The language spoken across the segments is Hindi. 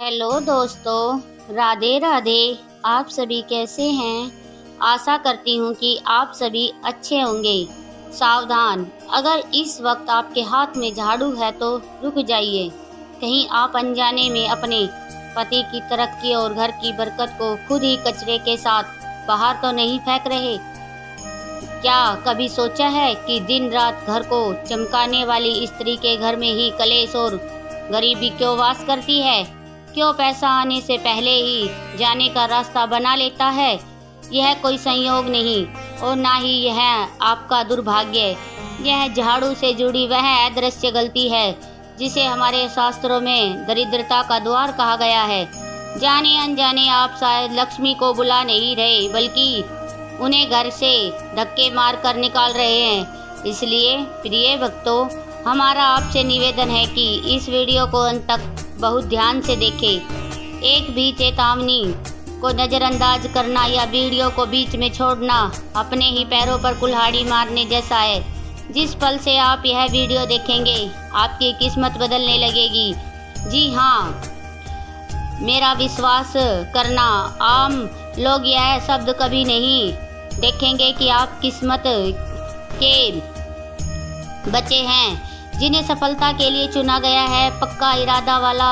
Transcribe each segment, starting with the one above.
हेलो दोस्तों, राधे राधे। आप सभी कैसे हैं? आशा करती हूँ कि आप सभी अच्छे होंगे। सावधान, अगर इस वक्त आपके हाथ में झाड़ू है तो रुक जाइए। कहीं आप अनजाने में अपने पति की तरक्की और घर की बरकत को खुद ही कचरे के साथ बाहर तो नहीं फेंक रहे। क्या कभी सोचा है कि दिन रात घर को चमकाने वाली स्त्री के घर में ही कलेश और गरीबी क्यों वास करती है? क्यों पैसा आने से पहले ही जाने का रास्ता बना लेता है? यह कोई संयोग नहीं और ना ही यह आपका दुर्भाग्य। यह झाड़ू से जुड़ी वह अदृश्य गलती है जिसे हमारे शास्त्रों में दरिद्रता का द्वार कहा गया है। जाने अनजाने आप शायद लक्ष्मी को बुला नहीं रहे, बल्कि उन्हें घर से धक्के मार कर निकाल रहे हैं। इसलिए प्रिय भक्तों, हमारा आपसे निवेदन है कि इस वीडियो को अंत तक बहुत ध्यान से देखें। एक भी चेतावनी को नज़रअंदाज करना या वीडियो को बीच में छोड़ना अपने ही पैरों पर कुल्हाड़ी मारने जैसा है। जिस पल से आप यह वीडियो देखेंगे, आपकी किस्मत बदलने लगेगी। जी हाँ, मेरा विश्वास करना, आम लोग यह शब्द कभी नहीं देखेंगे कि आप किस्मत के बच्चे हैं जिन्हें सफलता के लिए चुना गया है। पक्का इरादा वाला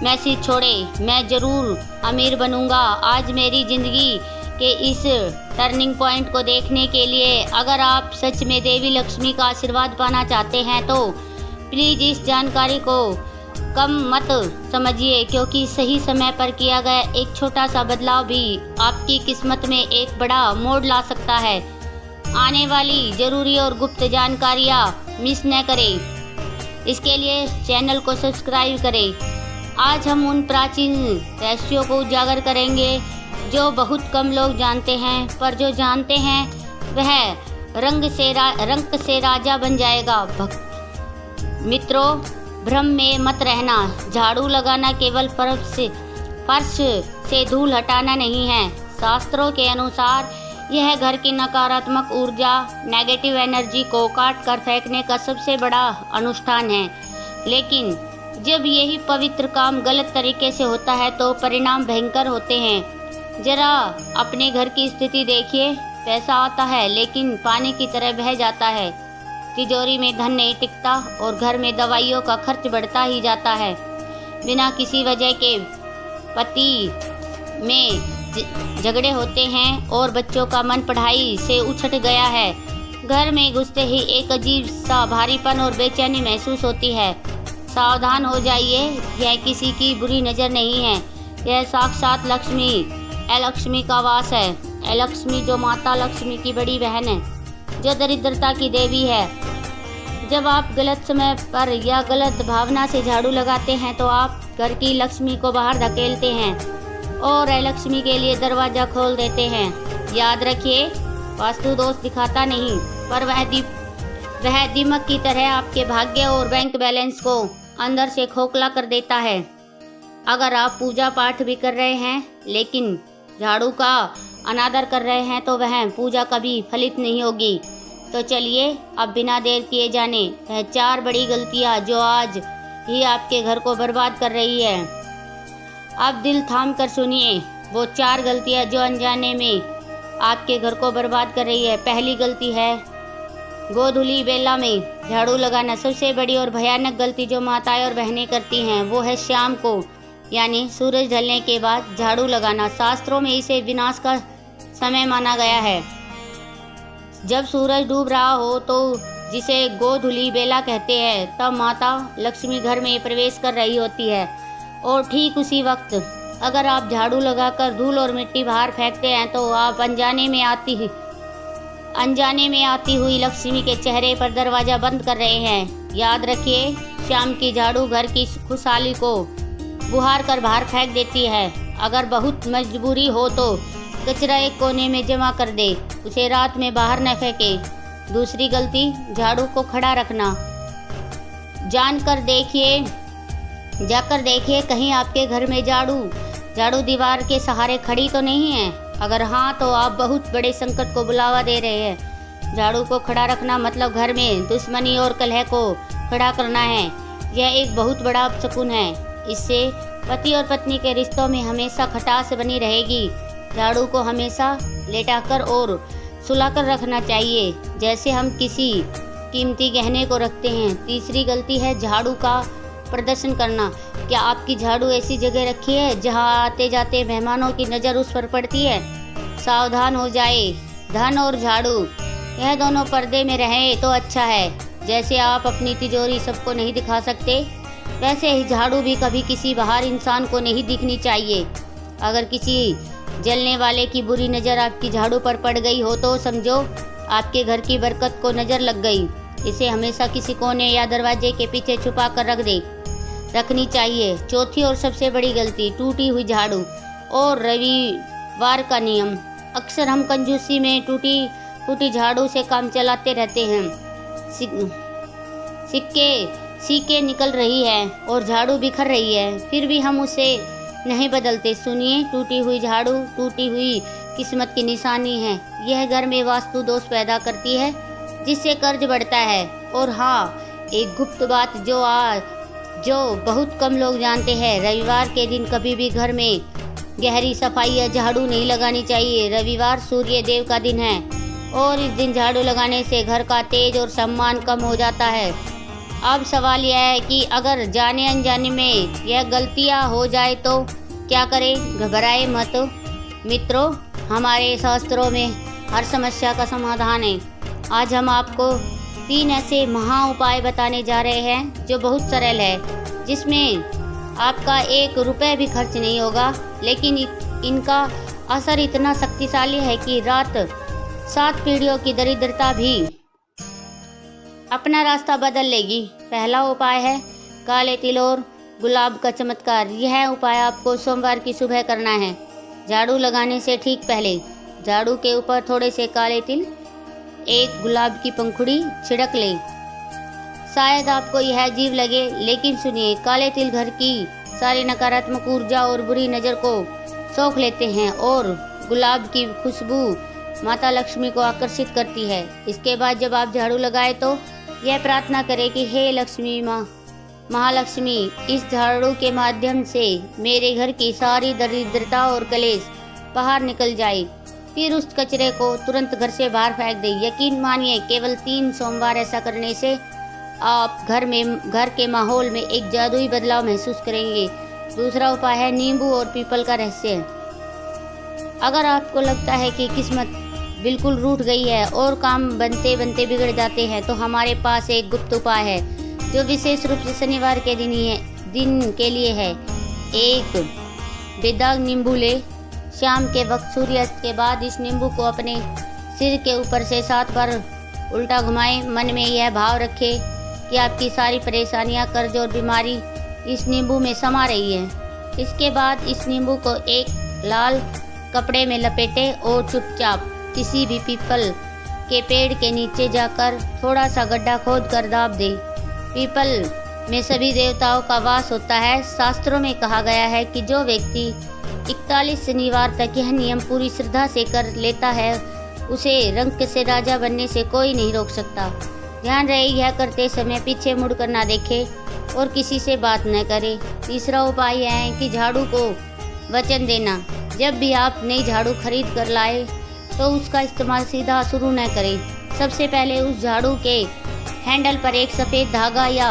मैसेज छोड़े, मैं जरूर अमीर बनूंगा। आज मेरी जिंदगी के इस टर्निंग पॉइंट को देखने के लिए अगर आप सच में देवी लक्ष्मी का आशीर्वाद पाना चाहते हैं तो प्लीज इस जानकारी को कम मत समझिए, क्योंकि सही समय पर किया गया एक छोटा सा बदलाव भी आपकी किस्मत में एक बड़ा मोड़ ला सकता है। आने वाली जरूरी और गुप्त जानकारियाँ मिस न करें, इसके लिए चैनल को सब्सक्राइब करें। आज हम उन प्राचीन रहस्यों को उजागर करेंगे जो बहुत कम लोग जानते हैं, पर जो जानते हैं वह रंग से राजा बन जाएगा। मित्रों, भ्रम में मत रहना। झाड़ू लगाना केवल फर्श से धूल हटाना नहीं है। शास्त्रों के अनुसार यह घर की नकारात्मक ऊर्जा, नेगेटिव एनर्जी को काट कर फेंकने का सबसे बड़ा अनुष्ठान है। लेकिन जब यही पवित्र काम गलत तरीके से होता है तो परिणाम भयंकर होते हैं। जरा अपने घर की स्थिति देखिए। पैसा आता है लेकिन पानी की तरह बह जाता है। तिजोरी में धन नहीं टिकता और घर में दवाइयों का खर्च बढ़ता ही जाता है। बिना किसी वजह के पति में झगड़े होते हैं और बच्चों का मन पढ़ाई से उछट गया है। घर में घुसते ही एक अजीब सा भारीपन और बेचैनी महसूस होती है। सावधान हो जाइए, यह किसी की बुरी नज़र नहीं है। यह साक्षात लक्ष्मी का वास है। लक्ष्मी जो माता लक्ष्मी की बड़ी बहन है, जो दरिद्रता की देवी है। जब आप गलत समय पर या गलत भावना से झाड़ू लगाते हैं तो आप घर की लक्ष्मी को बाहर धकेलते हैं और लक्ष्मी के लिए दरवाजा खोल देते हैं। याद रखिए, वास्तु दोष दिखाता नहीं, पर वह दीमक की तरह आपके भाग्य और बैंक बैलेंस को अंदर से खोखला कर देता है। अगर आप पूजा पाठ भी कर रहे हैं लेकिन झाड़ू का अनादर कर रहे हैं तो वह पूजा कभी फलित नहीं होगी। तो चलिए अब बिना देर किए जाने वह 4 बड़ी गलतियां जो आज ही आपके घर को बर्बाद कर रही है। अब दिल थाम कर सुनिए वो 4 गलतियां जो अनजाने में आपके घर को बर्बाद कर रही है। पहली गलती है गोधूली बेला में झाड़ू लगाना। सबसे बड़ी और भयानक गलती जो माताएं और बहनें करती हैं वो है शाम को, यानी सूरज ढलने के बाद झाड़ू लगाना। शास्त्रों में इसे विनाश का समय माना गया है। जब सूरज डूब रहा हो तो जिसे गोधूली बेला कहते हैं, तब माता लक्ष्मी घर में प्रवेश कर रही होती है। और ठीक उसी वक्त अगर आप झाड़ू लगाकर धूल और मिट्टी बाहर फेंकते हैं तो आप अनजाने में आती हुई लक्ष्मी के चेहरे पर दरवाजा बंद कर रहे हैं। याद रखिए, शाम की झाड़ू घर की खुशहाली को बुहार कर बाहर फेंक देती है। अगर बहुत मजबूरी हो तो कचरा एक कोने में जमा कर दे, उसे रात में बाहर न फेंके। दूसरी गलती, झाड़ू को खड़ा रखना। जाकर देखिए कहीं आपके घर में झाड़ू दीवार के सहारे खड़ी तो नहीं है। अगर हाँ तो आप बहुत बड़े संकट को बुलावा दे रहे हैं। झाड़ू को खड़ा रखना मतलब घर में दुश्मनी और कलह को खड़ा करना है। यह एक बहुत बड़ा अपशकुन है। इससे पति और पत्नी के रिश्तों में हमेशा खटास बनी रहेगी। झाड़ू को हमेशा लेटाकर और सुलाकर रखना चाहिए, जैसे हम किसी कीमती गहने को रखते हैं। तीसरी गलती है झाड़ू का प्रदर्शन करना। क्या आपकी झाड़ू ऐसी जगह रखी है जहां आते जाते मेहमानों की नज़र उस पर पड़ती है? सावधान हो जाए। धन और झाड़ू यह दोनों पर्दे में रहें तो अच्छा है। जैसे आप अपनी तिजोरी सबको नहीं दिखा सकते, वैसे ही झाड़ू भी कभी किसी बाहर इंसान को नहीं दिखनी चाहिए। अगर किसी जलने वाले की बुरी नज़र आपकी झाड़ू पर पड़ गई हो तो समझो आपके घर की बरकत को नज़र लग गई। इसे हमेशा किसी कोने या दरवाजे के पीछे छुपा कर रखनी चाहिए। चौथी और सबसे बड़ी गलती, टूटी हुई झाड़ू और रविवार का नियम। अक्सर हम कंजूसी में टूटी फूटी झाड़ू से काम चलाते रहते हैं। सीके निकल रही है और झाड़ू बिखर रही है, फिर भी हम उसे नहीं बदलते। सुनिए, टूटी हुई झाड़ू टूटी हुई किस्मत की निशानी है। यह घर में वास्तु दोष पैदा करती है, जिससे कर्ज बढ़ता है। और हाँ, एक गुप्त बात जो बहुत कम लोग जानते हैं, रविवार के दिन कभी भी घर में गहरी सफाई या झाड़ू नहीं लगानी चाहिए। रविवार सूर्य देव का दिन है और इस दिन झाड़ू लगाने से घर का तेज और सम्मान कम हो जाता है। अब सवाल यह है कि अगर जाने अनजाने में यह गलतियां हो जाए तो क्या करें? घबराए मत मित्रों, हमारे शास्त्रों में हर समस्या का समाधान है। आज हम आपको 3 ऐसे महा उपाय बताने जा रहे हैं जो बहुत सरल है, जिसमें आपका 1 रुपये भी खर्च नहीं होगा, लेकिन इनका असर इतना शक्तिशाली है कि रात 7 पीढ़ियों की दरिद्रता भी अपना रास्ता बदल लेगी। पहला उपाय है काले तिल और गुलाब का चमत्कार। यह उपाय आपको सोमवार की सुबह करना है। झाड़ू लगाने से ठीक पहले झाड़ू के ऊपर थोड़े से काले तिल, 1 गुलाब की पंखुड़ी छिड़क ले। शायद आपको यह अजीब लगे, लेकिन सुनिए, काले तिल घर की सारी नकारात्मक ऊर्जा और बुरी नज़र को सोख लेते हैं और गुलाब की खुशबू माता लक्ष्मी को आकर्षित करती है। इसके बाद जब आप झाड़ू लगाए तो यह प्रार्थना करें कि हे लक्ष्मी माँ, महालक्ष्मी, इस झाड़ू के माध्यम से मेरे घर की सारी दरिद्रता और कलेश बाहर निकल जाए। फिर उस कचरे को तुरंत घर से बाहर फेंक दें। यकीन मानिए, केवल 3 सोमवार ऐसा करने से आप घर के माहौल में एक जादुई बदलाव महसूस करेंगे। दूसरा उपाय है नींबू और पीपल का रहस्य। अगर आपको लगता है कि किस्मत बिल्कुल रूठ गई है और काम बनते बनते बिगड़ जाते हैं, तो हमारे पास एक गुप्त उपाय है जो विशेष रूप से शनिवार के दिन के लिए है। 1 बेदाग नींबू ले। शाम के वक्त सूर्यास्त के बाद इस नींबू को अपने सिर के ऊपर से 7 बार उल्टा घुमाएं। मन में यह भाव रखें कि आपकी सारी परेशानियां, कर्ज और बीमारी इस नींबू में समा रही है। इसके बाद इस नींबू को एक लाल कपड़े में लपेटें और चुपचाप किसी भी पीपल के पेड़ के नीचे जाकर थोड़ा सा गड्ढा खोद कर दाब दें। पीपल में सभी देवताओं का वास होता है। शास्त्रों में कहा गया है कि जो व्यक्ति 41 शनिवार तक यह नियम पूरी श्रद्धा से कर लेता है, उसे रंक से राजा बनने से कोई नहीं रोक सकता। ध्यान रहे, यह करते समय पीछे मुड़कर ना देखें और किसी से बात न करें। तीसरा उपाय यह है कि झाड़ू को वचन देना। जब भी आप नई झाड़ू खरीद कर लाए तो उसका इस्तेमाल सीधा शुरू न करें। सबसे पहले उस झाड़ू के हैंडल पर एक सफ़ेद धागा या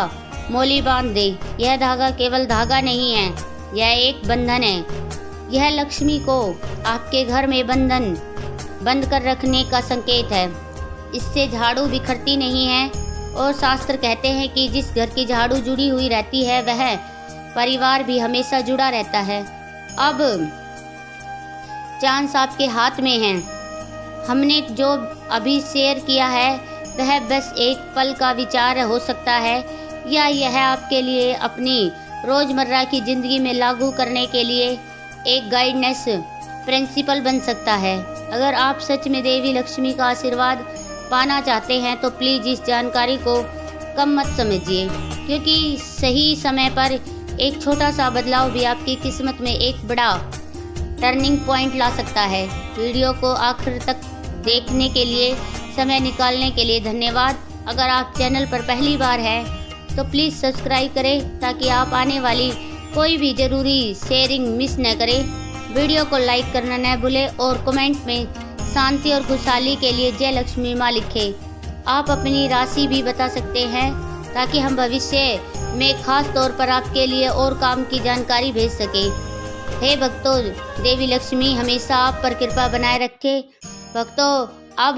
मोली बांध दें। यह धागा केवल धागा नहीं है, यह एक बंधन है। यह लक्ष्मी को आपके घर में बंद कर रखने का संकेत है। इससे झाड़ू बिखरती नहीं है और शास्त्र कहते हैं कि जिस घर की झाड़ू जुड़ी हुई रहती है वह परिवार भी हमेशा जुड़ा रहता है। अब चांस आपके हाथ में है। हमने जो अभी शेयर किया है वह बस एक पल का विचार हो सकता है, या यह आपके लिए अपनी रोज़मर्रा की ज़िंदगी में लागू करने के लिए एक गाइडेंस प्रिंसिपल बन सकता है। अगर आप सच में देवी लक्ष्मी का आशीर्वाद पाना चाहते हैं तो प्लीज़ इस जानकारी को कम मत समझिए, क्योंकि सही समय पर एक छोटा सा बदलाव भी आपकी किस्मत में एक बड़ा टर्निंग पॉइंट ला सकता है। वीडियो को आखिर तक देखने के लिए, समय निकालने के लिए धन्यवाद। अगर आप चैनल पर पहली बार हैं तो प्लीज़ सब्सक्राइब करें ताकि आप आने वाली कोई भी ज़रूरी शेयरिंग मिस न करें। वीडियो को लाइक करना न भूलें और कमेंट में शांति और खुशहाली के लिए जय लक्ष्मी माँ लिखें। आप अपनी राशि भी बता सकते हैं ताकि हम भविष्य में खास तौर पर आपके लिए और काम की जानकारी भेज सकें। हे भक्तों, देवी लक्ष्मी हमेशा आप पर कृपा बनाए रखे। भक्तों, अब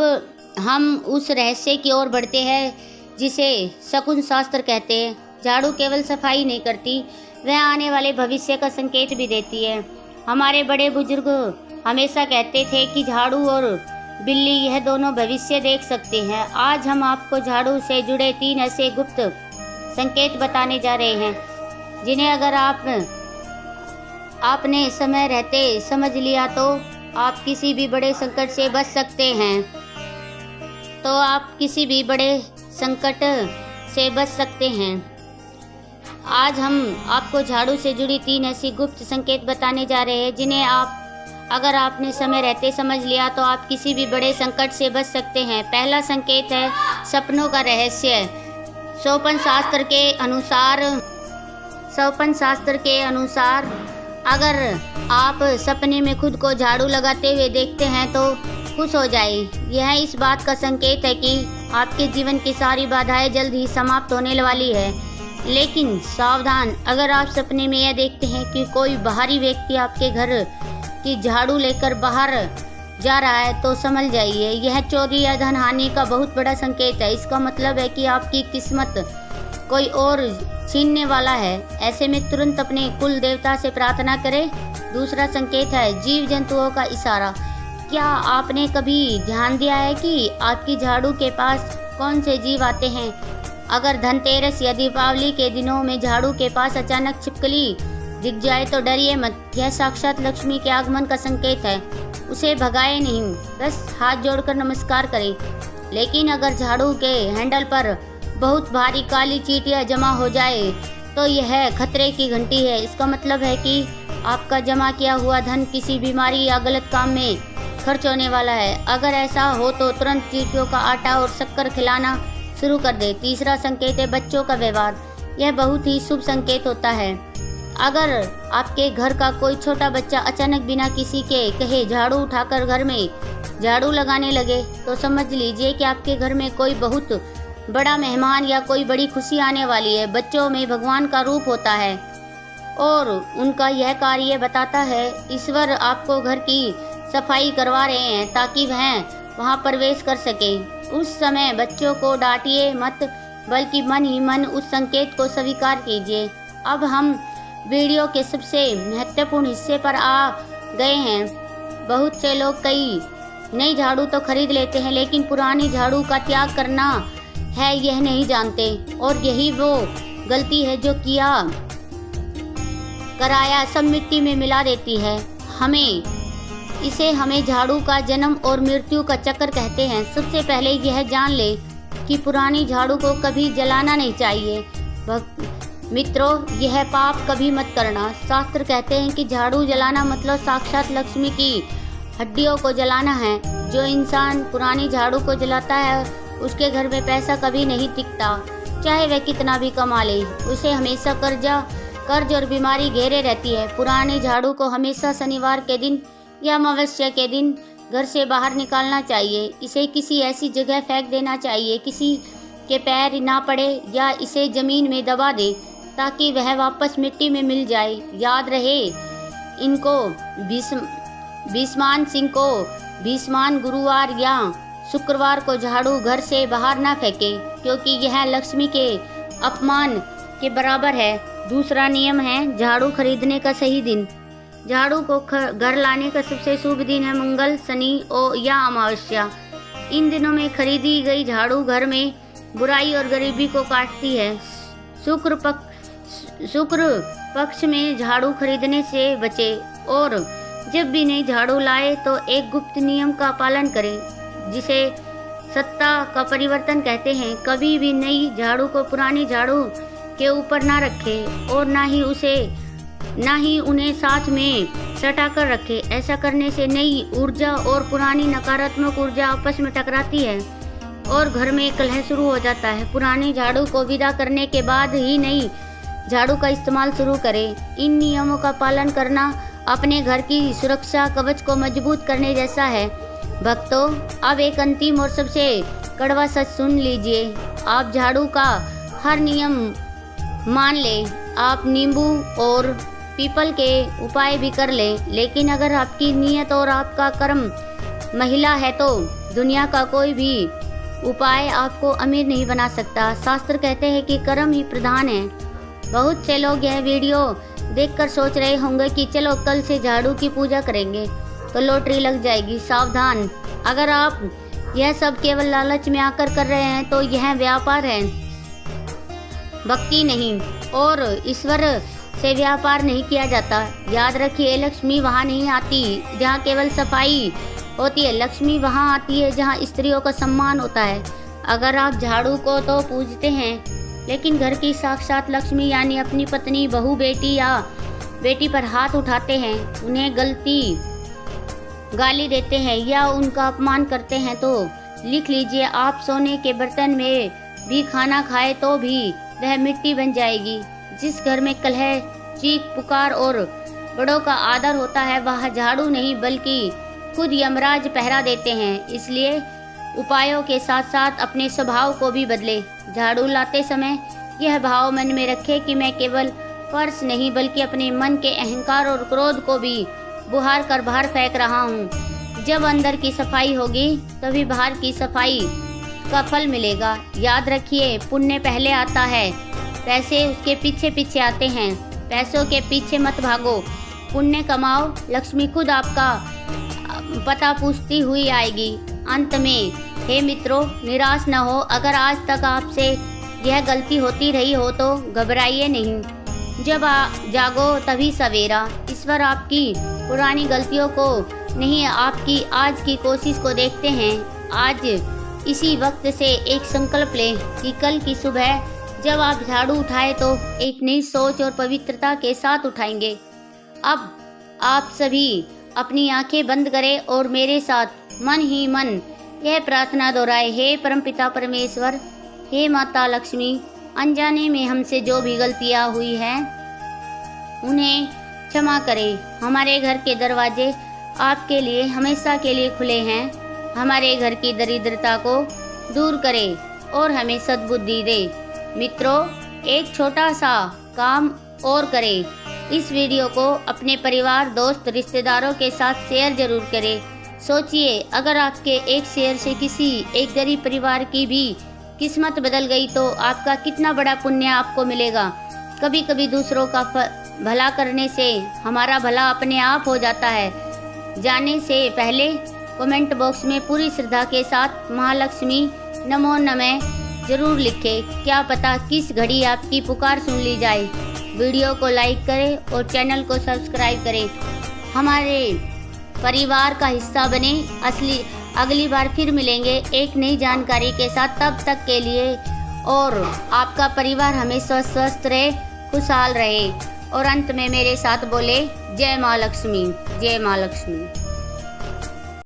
हम उस रहस्य की ओर बढ़ते हैं जिसे शकुन शास्त्र कहते हैं। झाड़ू केवल सफाई नहीं करती, वह आने वाले भविष्य का संकेत भी देती है। हमारे बड़े बुजुर्ग हमेशा कहते थे कि झाड़ू और बिल्ली यह दोनों भविष्य देख सकते हैं। आज हम आपको झाड़ू से जुड़े 3 ऐसे गुप्त संकेत बताने जा रहे हैं जिन्हें अगर आपने समय रहते समझ लिया तो आप किसी भी बड़े संकट से बच सकते हैं। आज हम आपको झाड़ू से जुड़ी 3 ऐसी गुप्त संकेत बताने जा रहे हैं जिन्हें अगर आपने समय रहते समझ लिया तो आप किसी भी बड़े संकट से बच सकते हैं। पहला संकेत है सपनों का रहस्य। सोपन शास्त्र के अनुसार अगर आप सपने में खुद को झाड़ू लगाते हुए देखते हैं तो खुश हो जाए। यह इस बात का संकेत है कि आपके जीवन की सारी बाधाएं जल्द ही समाप्त होने वाली है। लेकिन सावधान, अगर आप सपने में यह देखते हैं कि कोई बाहरी व्यक्ति आपके घर की झाड़ू लेकर बाहर जा रहा है तो समझ जाइए यह चोरी या धन हानि का बहुत बड़ा संकेत है। इसका मतलब है कि आपकी किस्मत कोई और छीनने वाला है। ऐसे में तुरंत अपने कुल देवता से प्रार्थना करें। दूसरा संकेत है जीव जंतुओं का इशारा। क्या आपने कभी ध्यान दिया है कि आपकी झाड़ू के पास कौन से जीव आते हैं? अगर धनतेरस या दीपावली के दिनों में झाड़ू के पास अचानक छिपकली दिख जाए तो डरिए मत, यह साक्षात लक्ष्मी के आगमन का संकेत है। उसे भगाए नहीं, बस हाथ जोड़कर नमस्कार करें। लेकिन अगर झाड़ू के हैंडल पर बहुत भारी काली चींटियां जमा हो जाए तो यह खतरे की घंटी है। इसका मतलब है कि आपका जमा किया हुआ धन किसी बीमारी या गलत काम में खर्च होने वाला है। अगर ऐसा हो तो तुरंत चींटियों का आटा और शक्कर खिलाना शुरू कर दे। तीसरा संकेत है बच्चों का व्यवहार। यह बहुत ही शुभ संकेत होता है। अगर आपके घर का कोई छोटा बच्चा अचानक बिना किसी के कहे झाड़ू उठाकर घर में झाड़ू लगाने लगे तो समझ लीजिए कि आपके घर में कोई बहुत बड़ा मेहमान या कोई बड़ी खुशी आने वाली है। बच्चों में भगवान का रूप होता है और उनका यह कार्य बताता है ईश्वर आपको घर की सफाई करवा रहे हैं ताकि वह वहां प्रवेश कर सके। उस समय बच्चों को डांटिए मत, बल्कि मन ही मन उस संकेत को स्वीकार कीजिए। अब हम वीडियो के सबसे महत्वपूर्ण हिस्से पर आ गए हैं। बहुत से लोग कई नई झाड़ू तो खरीद लेते हैं लेकिन पुरानी झाड़ू का त्याग करना है यह नहीं जानते, और यही वो गलती है जो किया कराया सब मिट्टी में मिला देती है। हमें झाड़ू का जन्म और मृत्यु का चक्र कहते हैं। सबसे पहले यह जान ले कि पुरानी झाड़ू को कभी जलाना नहीं चाहिए। मित्रों, यह पाप कभी मत करना। शास्त्र कहते हैं कि झाड़ू जलाना मतलब साक्षात लक्ष्मी की हड्डियों को जलाना है। जो इंसान पुरानी झाड़ू को जलाता है उसके घर में पैसा कभी नहीं टिकता, चाहे वह कितना भी कमा ले। उसे हमेशा कर्ज और बीमारी घेरे रहती है। पुरानी झाड़ू को हमेशा शनिवार के दिन या अमावस्या के दिन घर से बाहर निकालना चाहिए। इसे किसी ऐसी जगह फेंक देना चाहिए किसी के पैर ना पड़े, या इसे जमीन में दबा दे ताकि वह वापस मिट्टी में मिल जाए। याद रहे, इनको भीष्मान गुरुवार या शुक्रवार को झाड़ू घर से बाहर ना फेंके, क्योंकि यह लक्ष्मी के अपमान के बराबर है। दूसरा नियम है झाड़ू खरीदने का सही दिन। झाड़ू को घर लाने का सबसे शुभ दिन है मंगल, शनि या अमावस्या। इन दिनों में खरीदी गई झाड़ू घर में बुराई और गरीबी को काटती है। शुक्र पक्ष में झाड़ू खरीदने से बचे, और जब भी नई झाड़ू लाए तो एक गुप्त नियम का पालन करें जिसे सत्ता का परिवर्तन कहते हैं। कभी भी नई झाड़ू को पुरानी झाड़ू के ऊपर ना रखें और ना ही उन्हें साथ में सटाकर रखें। ऐसा करने से नई ऊर्जा और पुरानी नकारात्मक ऊर्जा आपस में टकराती है और घर में कलह शुरू हो जाता है। पुरानी झाड़ू को विदा करने के बाद ही नई झाड़ू का इस्तेमाल शुरू करें। इन नियमों का पालन करना अपने घर की सुरक्षा कवच को मजबूत करने जैसा है। भक्तों, अब एक अंतिम और सबसे कड़वा सच सुन लीजिए। आप झाड़ू का हर नियम मान लें, आप नींबू और पीपल के उपाय भी कर लें, लेकिन अगर आपकी नीयत और आपका कर्म महिला है तो दुनिया का कोई भी उपाय आपको अमीर नहीं बना सकता। शास्त्र कहते हैं कि कर्म ही प्रधान है। बहुत से लोग यह वीडियो देखकर सोच रहे होंगे कि चलो कल से झाड़ू की पूजा करेंगे तो लॉटरी लग जाएगी। सावधान, अगर आप यह सब केवल लालच में आकर कर रहे हैं तो यह व्यापार है, भक्ति नहीं। और ईश्वर से व्यापार नहीं किया जाता। याद रखिए, लक्ष्मी वहाँ नहीं आती जहाँ केवल सफाई होती है। लक्ष्मी वहाँ आती है जहाँ स्त्रियों का सम्मान होता है। अगर आप झाड़ू को तो पूजते हैं, लेकिन घर की साक्षात लक्ष्मी यानी अपनी पत्नी, बहू, बेटी या बेटी पर हाथ उठाते हैं, उन्हें गाली देते हैं या उनका अपमान करते हैं, तो लिख लीजिए, आप सोने के बर्तन में भी खाना खाए तो भी वह मिट्टी बन जाएगी। जिस घर में कलह, चीख पुकार और बड़ों का आदर होता है, वह झाड़ू नहीं बल्कि खुद यमराज पहरा देते हैं। इसलिए उपायों के साथ साथ अपने स्वभाव को भी बदले। झाड़ू लाते समय यह भाव मन में रखे कि मैं केवल फर्श नहीं बल्कि अपने मन के अहंकार और क्रोध को भी बुहार कर बाहर फेंक रहा हूँ। जब अंदर की सफाई होगी तभी बाहर की सफाई का फल मिलेगा। याद रखिए, पुण्य पहले आता है, पैसे उसके पीछे पीछे आते हैं। पैसों के पीछे मत भागो, पुण्य कमाओ, लक्ष्मी खुद आपका पता पूछती हुई आएगी। अंत में हे मित्रों, निराश न हो। अगर आज तक आपसे यह गलती होती रही हो तो घबराइए नहीं। जब जागो तभी सवेरा। ईश्वर आपकी पुरानी गलतियों को नहीं, आपकी आज की कोशिश को देखते हैं। आज इसी वक्त से एक संकल्प लें कि कल की सुबह जब आप झाड़ू उठाए तो एक नई सोच और पवित्रता के साथ उठाएंगे। अब आप सभी अपनी आंखें बंद करें और मेरे साथ मन ही मन यह प्रार्थना दोहराए। हे परमपिता परमेश्वर, हे माता लक्ष्मी, अनजाने में हमसे जो भी गलतियां हुई हैं उन्हें क्षमा करें। हमारे घर के दरवाजे आपके लिए हमेशा के लिए खुले हैं। हमारे घर की दरिद्रता को दूर करें और हमें सद्बुद्धि दे। मित्रों, एक छोटा सा काम और करें। इस वीडियो को अपने परिवार, दोस्त, रिश्तेदारों के साथ शेयर जरूर करें। सोचिए, अगर आपके एक शेयर से किसी एक गरीब परिवार की भी किस्मत बदल गई तो आपका कितना बड़ा पुण्य आपको मिलेगा। कभी कभी दूसरों का भला करने से हमारा भला अपने आप हो जाता है। जाने से पहले कमेंट बॉक्स में पूरी श्रद्धा के साथ महालक्ष्मी नमो नमः जरूर लिखें। क्या पता किस घड़ी आपकी पुकार सुन ली जाए। वीडियो को लाइक करें और चैनल को सब्सक्राइब करें। हमारे परिवार का हिस्सा बने। अगली बार फिर मिलेंगे एक नई जानकारी के साथ। तब तक के लिए और आपका परिवार हमेशा स्वस्थ रहे, खुशहाल रहे। और अंत में मेरे साथ बोले, जय माँ लक्ष्मी, जय माँ लक्ष्मी।